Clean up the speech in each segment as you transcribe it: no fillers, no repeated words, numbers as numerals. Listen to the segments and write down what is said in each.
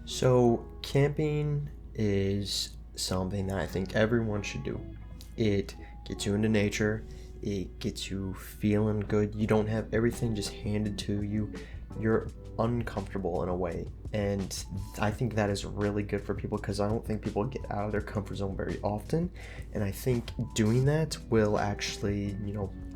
So, camping is something that I think everyone should do. It gets you into nature, it gets you feeling good. You don't have everything just handed to you. You're uncomfortable in a way. And I think that is really good for people because I don't think people get out of their comfort zone very often. And I think doing that will actually,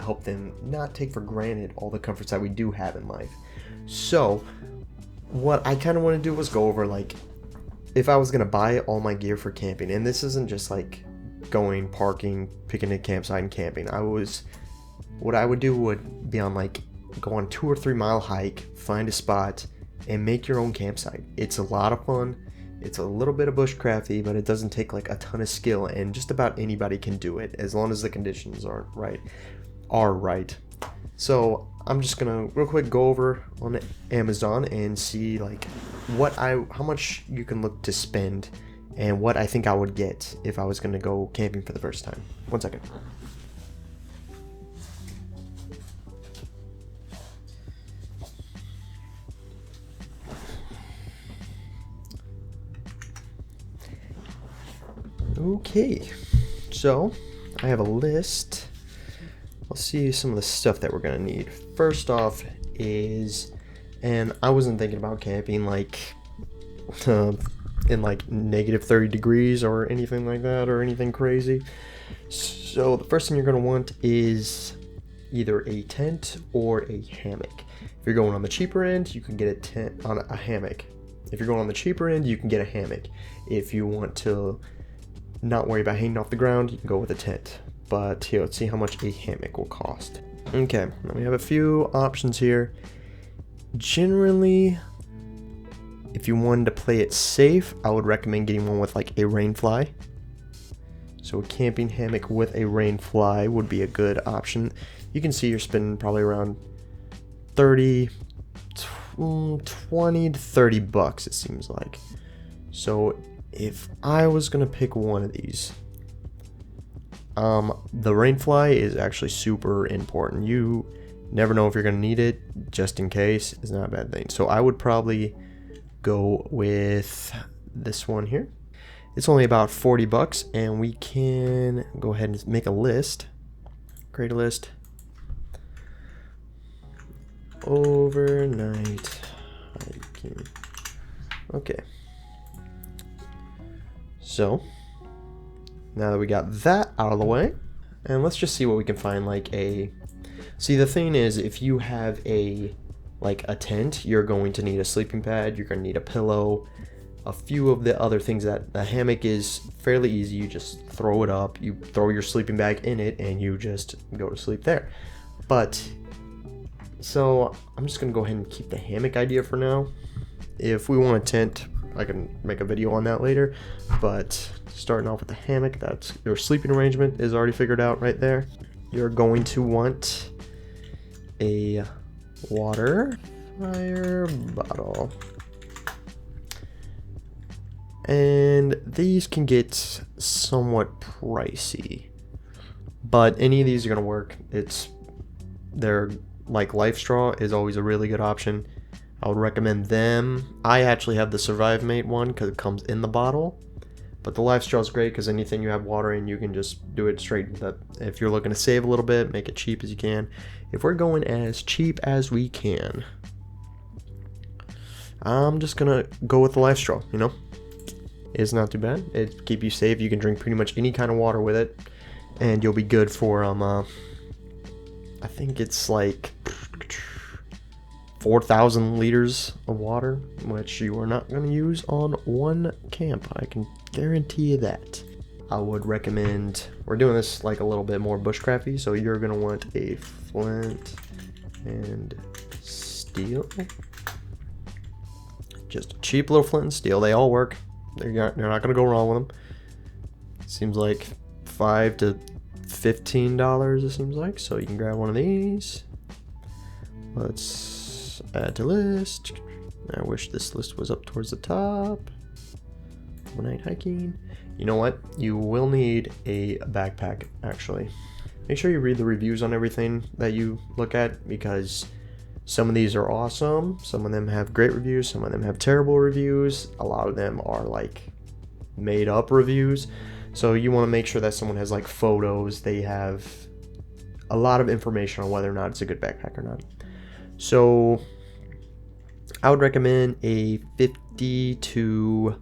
help them not take for granted all the comforts that we do have in life. So, what I kind of want to do was go over like if I was gonna buy all my gear for camping, and this isn't just like going parking, picking a campsite and camping. What I would do would be on like go on 2 or 3 mile hike, find a spot, and make your own campsite. It's a lot of fun. It's a little bit of bushcrafty, but it doesn't take like a ton of skill, and just about anybody can do it as long as the conditions are right. Are right. So I'm just gonna real quick go over on Amazon and see like how much you can look to spend and what I think I would get if I was gonna go camping for the first time. 1 second. Okay, so I have a list. Let's see some of the stuff that we're gonna need. First off and I wasn't thinking about camping like in like negative 30 degrees or anything like that or anything crazy. So the first thing you're gonna want is either a tent or a hammock. If you're going on the cheaper end, you can get a tent on a hammock. If you're going on the cheaper end, you can get a hammock. If you want to not worry about hanging off the ground, you can go with a tent. But here, let's see how much a hammock will cost. Okay, now we have a few options here. Generally, if you wanted to play it safe, I would recommend getting one with like a rainfly. So a camping hammock with a rainfly would be a good option. You can see you're spending probably around 20 to 30 bucks, it seems like. So if I was gonna pick one of these, the rainfly is actually super important. You never know if you're gonna need it. Just in case is not a bad thing. So I would probably go with this one here. It's only about 40 bucks, and we can go ahead and make a list. Create a list. Overnight hiking. Okay. So now that we got that out of the way, and let's just see what we can find. See, the thing is, if you have a tent, you're going to need a sleeping pad, you're going to need a pillow, a few of the other things. That the hammock is fairly easy. You just throw it up, you throw your sleeping bag in it, and you just go to sleep there. But so I'm just going to go ahead and keep the hammock idea for now. If we want a tent, I can make a video on that later, but starting off with the hammock, that's your sleeping arrangement is already figured out right there. You're going to want a water fire bottle, and these can get somewhat pricey, but any of these are going to work. They're like Life Straw is always a really good option. I would recommend them. I actually have the Survive Mate one because it comes in the bottle. But the Life Straw is great because anything you have water in, you can just do it straight. If you're looking to save a little bit, make it cheap as you can. If we're going as cheap as we can, I'm just going to go with the Life Straw, It's not too bad. It keep you safe. You can drink pretty much any kind of water with it. And you'll be good for, I think it's like 4,000 liters of water, which you are not going to use on one camp. I can guarantee you that. I would recommend, we're doing this like a little bit more bushcrafty, so you're going to want a flint and steel. Just a cheap little flint and steel. They all work. You're not going to go wrong with them. Seems like $5 to $15, it seems like. So you can grab one of these. Let's add to list. I wish this list was up towards the top. Overnight hiking. You know what? You will need a backpack, actually. Make sure you read the reviews on everything that you look at, because Some of these are awesome. Some of them have great reviews. Some of them have terrible reviews. A lot of them are like made up reviews. So you want to make sure that someone has like photos. They have a lot of information on whether or not it's a good backpack or not. So I would recommend a 50 to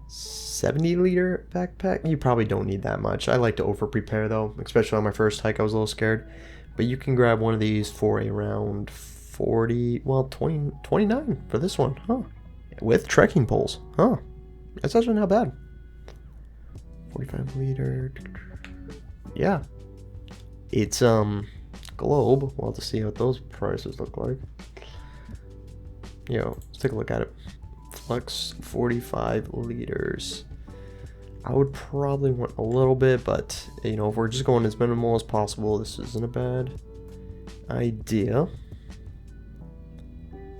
70 liter backpack. You probably don't need that much. I like to over prepare though, especially on my first hike. I was a little scared, but you can grab one of these for around 40, well, 29 for this one, huh? With trekking poles, huh? That's actually not bad. 45 liter. Yeah. It's Globe. We'll have to see what those prices look like. Let's take a look at it. Flex 45 liters. I would probably want a little bit, but if we're just going as minimal as possible, this isn't a bad idea.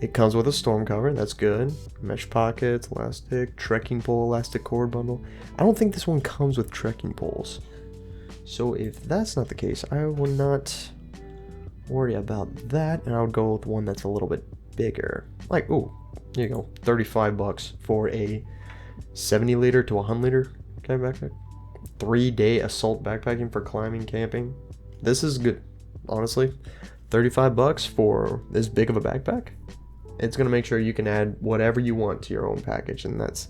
It comes with a storm cover, that's good. Mesh pockets, elastic, trekking pole, elastic cord bundle. I don't think this one comes with trekking poles. So if that's not the case, I will not worry about that, and I would go with one that's a little bit bigger. Like, ooh, here you go, $35 for a 70 liter to 100 liter kind of backpack. 3-day assault backpacking for climbing, camping. This is good, honestly. $35 for this big of a backpack. It's gonna make sure you can add whatever you want to your own package, and that's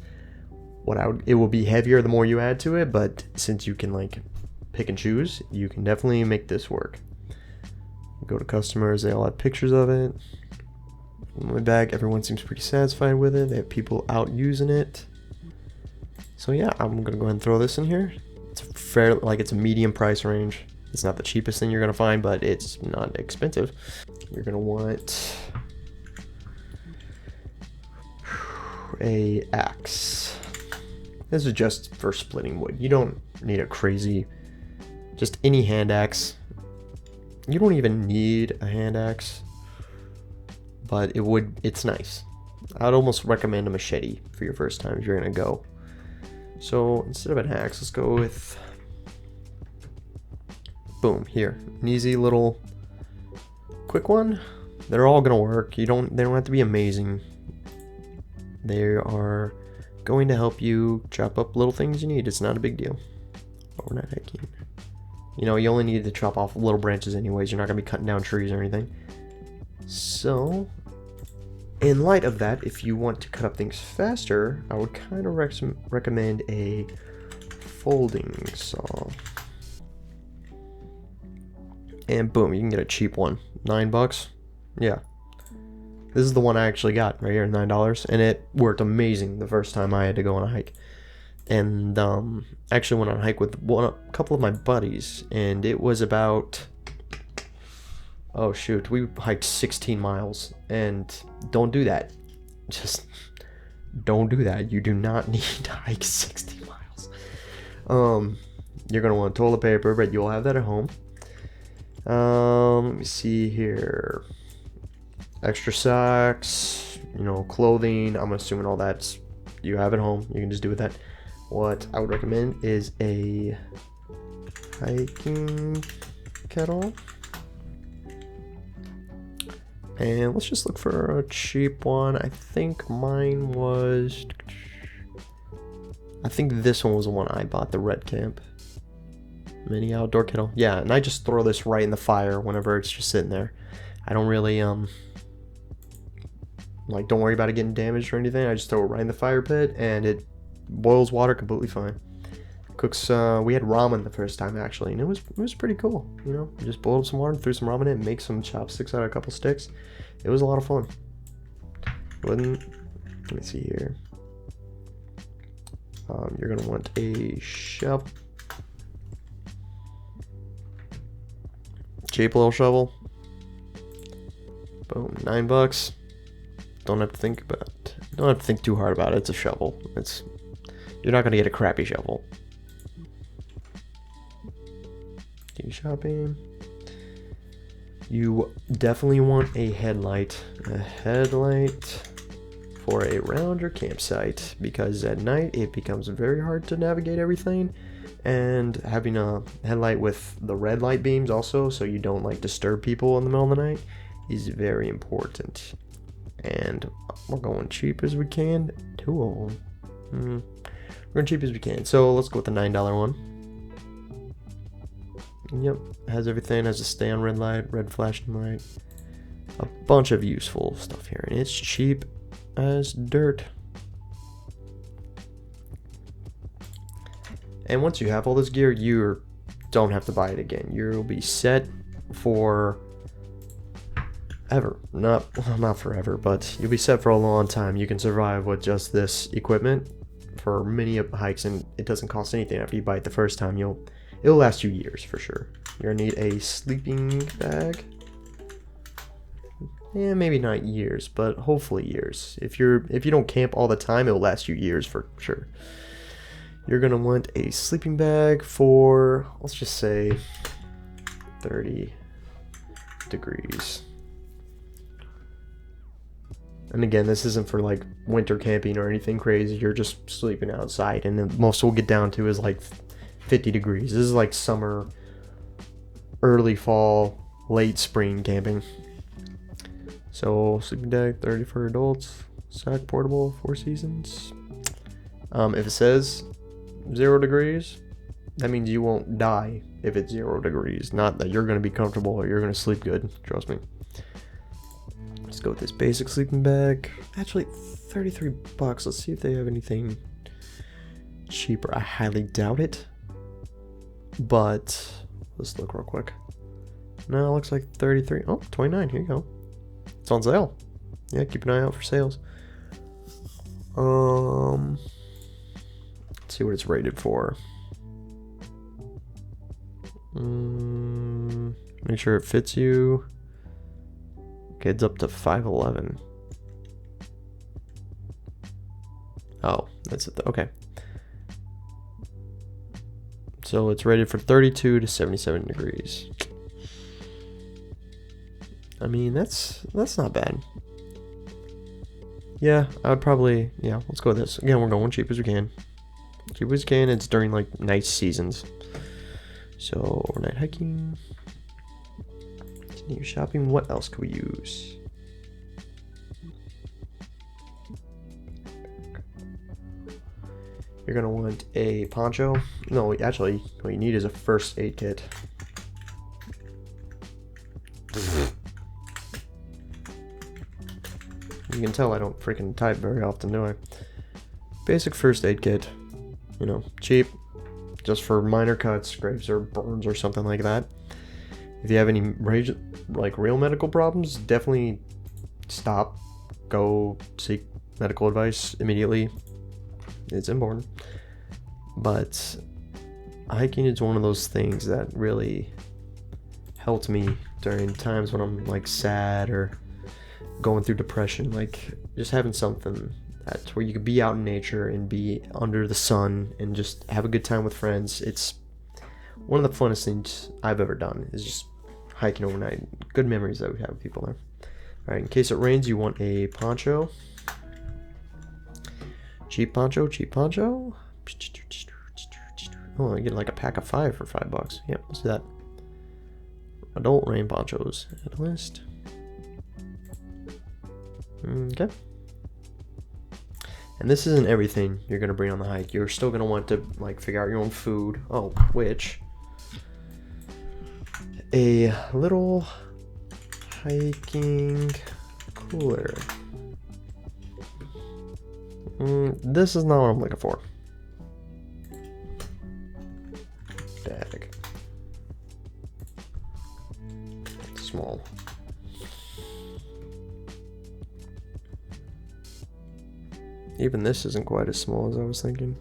what it will be heavier the more you add to it, but since you can like pick and choose, you can definitely make this work. Go to customers, they all have pictures of it. In my bag, everyone seems pretty satisfied with it. They have people out using it. So yeah, I'm gonna go ahead and throw this in here. It's it's a medium price range. It's not the cheapest thing you're gonna find, but it's not expensive. You're gonna want a axe. This is just for splitting wood. You don't need a crazy, just any hand axe. You don't even need a hand axe, but it's nice. I'd almost recommend a machete for your first time if you're gonna go. So instead of an axe, let's go with, boom, here, an easy little quick one. They're all gonna work. They don't have to be amazing. They are going to help you chop up little things you need. It's not a big deal. Overnight hiking. You only need to chop off little branches anyways. You're not going to be cutting down trees or anything. So, in light of that, if you want to cut up things faster, I would kind of recommend a folding saw. And boom, you can get a cheap one. $9. Yeah. This is the one I actually got right here, $9, and it worked amazing the first time I had to go on a hike. And actually went on a hike with a couple of my buddies, and it was about, oh shoot, we hiked 16 miles, and don't do that. Just don't do that. You do not need to hike 16 miles. You're gonna want toilet paper, but you'll have that at home. Let me see here. Extra socks, clothing. I'm assuming all that's you have at home. You can just do with that. What I would recommend is a hiking kettle. And let's just look for a cheap one. I think this one was the one I bought, the Red Camp mini outdoor kettle. Yeah, and I just throw this right in the fire whenever it's just sitting there. I don't really don't worry about it getting damaged or anything. I just throw it right in the fire pit, and it boils water completely fine. Cooks. We had ramen the first time actually, and it was pretty cool. You just boiled up some water, threw some ramen in, make some chopsticks out of a couple sticks. It was a lot of fun. Let me see here. You're gonna want a shovel, cheap little shovel. Boom, $9. Don't have to think too hard about it. It's a shovel. You're not gonna get a crappy shovel. Do shopping. You definitely want a headlight. A headlight for around your campsite, because at night it becomes very hard to navigate everything. And having a headlight with the red light beams also, so you don't disturb people in the middle of the night, is very important. And we're going cheap as we can. 2 of them. We're going cheap as we can. So let's go with the $9 one. Yep, has everything. Has a stay on red light, red flashing light. A bunch of useful stuff here. And it's cheap as dirt. And once you have all this gear, you don't have to buy it again. You'll be set for ever. Not forever, but you'll be set for a long time. You can survive with just this equipment for many hikes, and it doesn't cost anything after you buy it the first time. It'll last you years for sure. You're gonna need a sleeping bag. Yeah, maybe not years, but hopefully years. If you don't camp all the time, it'll last you years for sure. You're gonna want a sleeping bag for, let's just say, 30 degrees. And again, this isn't for like winter camping or anything crazy. You're just sleeping outside, and the most we'll get down to is like 50 degrees. This is like summer, early fall, late spring camping. So sleeping bag, 30 for adults. Sack portable, 4 seasons. If it says 0 degrees, that means you won't die if it's 0 degrees. Not that you're going to be comfortable or you're going to sleep good. Trust me. Let's go with this basic sleeping bag. Actually, 33 bucks. Let's see if they have anything cheaper. I highly doubt it. But let's look real quick. No, it looks like 33. Oh, 29. Here you go. It's on sale. Yeah, keep an eye out for sales. Let's see what it's rated for. Make sure it fits you. Okay, it's up to 5'11". Oh, that's it. Okay. So it's rated for 32 to 77 degrees. I mean, that's not bad. Yeah, I would probably, yeah, let's go with this. Again, we're going cheap as we can. Cheap as we can. It's during like nice seasons. So overnight hiking. Continue shopping. What else could we use? You're gonna want a poncho. No, actually, what you need is a first aid kit. You can tell I don't freaking type very often, do I? Basic first aid kit. You know, cheap. Just for minor cuts, scrapes, or burns or something like that. If you have any real medical problems, definitely stop. Go seek medical advice immediately. It's important. But hiking is one of those things that really helped me during times when I'm like sad or going through depression. Like just having something that's where you can be out in nature and be under the sun and just have a good time with friends. It's one of the funnest things I've ever done, is just hiking overnight. Good memories that we have with people there. All right, in case it rains, you want a poncho. Cheap poncho, cheap poncho. Oh, I get like a pack of 5 for $5. Yep, let's do that. Adult rain ponchos. Add a list. Okay. And this isn't everything you're gonna bring on the hike. You're still gonna want to like figure out your own food. Oh, which a little hiking cooler. This is not what I'm looking for. Dag. Small. Even this isn't quite as small as I was thinking.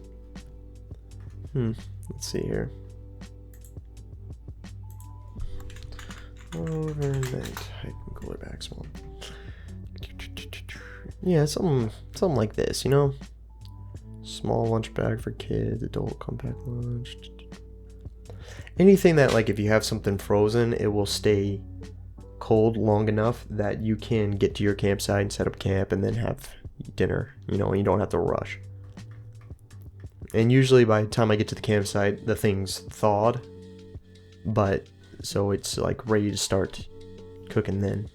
Let's see here. Overnight hiking cooler bag, small. Yeah, something like this, you know? Small lunch bag for kids, adult compact lunch. Anything that, like, if you have something frozen, it will stay cold long enough that you can get to your campsite and set up camp and then have dinner, you know, and you don't have to rush. And usually by the time I get to the campsite, the thing's thawed, but so it's like ready to start cooking then.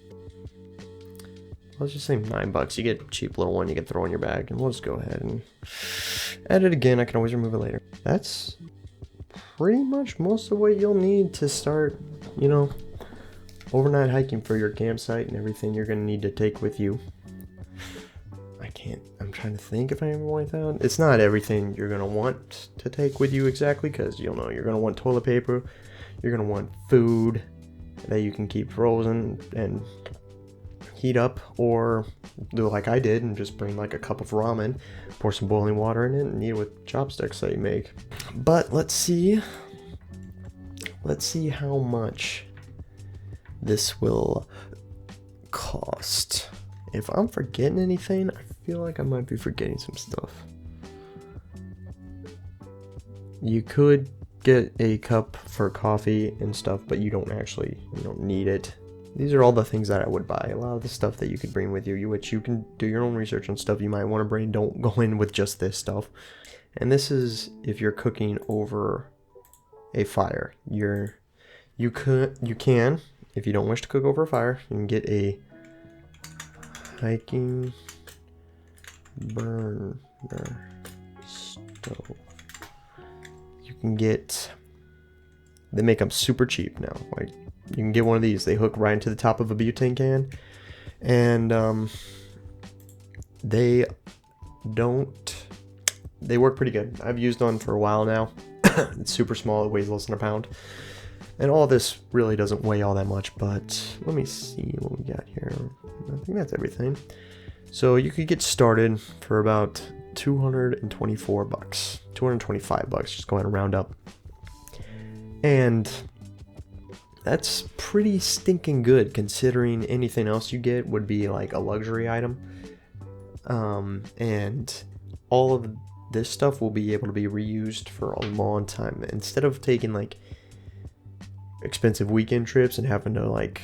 let's just say $9. You get a cheap little one you can throw in your bag, and we'll just go ahead and add it again. I can always remove it later. That's pretty much most of what you'll need to start, you know, overnight hiking for your campsite and everything you're gonna need to take with you. I'm trying to think if I ever went down. It's not everything you're gonna want to take with you exactly, because you'll know you're gonna want toilet paper, you're gonna want food that you can keep frozen and heat up, or do like I did and just bring like a cup of ramen, pour some boiling water in it, and eat it with chopsticks that you make. But let's see how much this will cost. If I'm forgetting anything, I feel like I might be forgetting some stuff. You could get a cup for coffee and stuff, but you don't need it. These are all the things that I would buy. A lot of the stuff that you could bring with you, which you can do your own research on stuff you might want to bring. Don't go in with just this stuff. And this is if you're cooking over a fire. You can, if you don't wish to cook over a fire, you can get a hiking burner stove. You can get, they make them super cheap now. Like, you can get one of these. They hook right into the top of a butane can, and they work pretty good. I've used one for a while now. It's super small. It weighs less than a pound. And all this really doesn't weigh all that much, but let me see what we got here. I think that's everything. So you could get started for about $224, $225, just go ahead and round up. And that's pretty stinking good, considering anything else you get would be like a luxury item. And all of this stuff will be able to be reused for a long time. Instead of taking like expensive weekend trips and having to like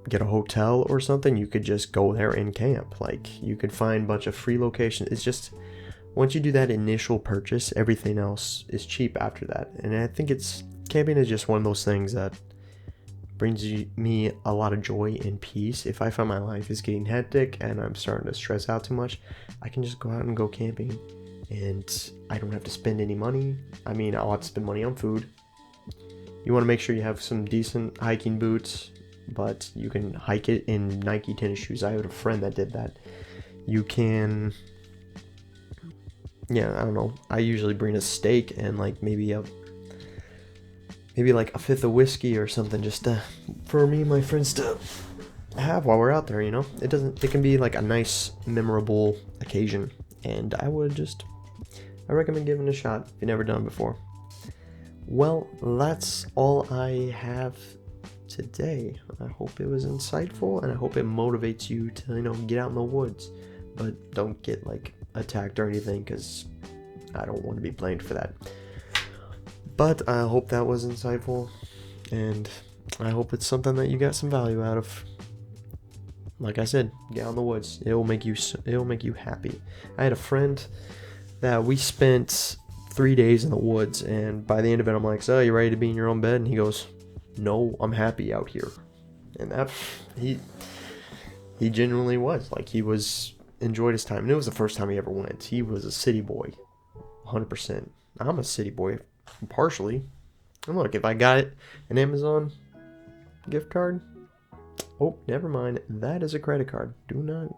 get a hotel or something, you could just go there and camp. Like, you could find a bunch of free locations. It's just, once you do that initial purchase, everything else is cheap after that. And I think camping is just one of those things that brings me a lot of joy and peace. If I find my life is getting hectic and I'm starting to stress out too much, I can just go out and go camping, and I don't have to spend any money. I mean, I'll have to spend money on food. You want to make sure you have some decent hiking boots, but you can hike it in Nike tennis shoes. I had a friend that did that. You can, I don't know. I usually bring a steak and like maybe like a fifth of whiskey or something, just for me and my friends to have while we're out there, you know? It can be like a nice, memorable occasion, and I recommend giving it a shot if you've never done it before. Well, that's all I have today. I hope it was insightful, and I hope it motivates you to, get out in the woods. But don't get like attacked or anything, because I don't want to be blamed for that. But I hope that was insightful, and I hope it's something that you got some value out of. Like I said, get out in the woods. It'll make you happy. I had a friend that we spent 3 days in the woods, and by the end of it, I'm like, so you ready to be in your own bed? And he goes, no, I'm happy out here. And that he genuinely was. Like, he enjoyed his time, and it was the first time he ever went. He was a city boy, 100%. I'm a city boy, partially. And look, if I got an Amazon gift card, oh, never mind, that is a credit card. Do not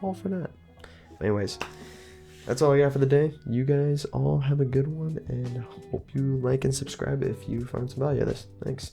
fall for that. Anyways, that's all I got for the day. You guys all have a good one, and hope you like and subscribe if you found some value of this. Thanks.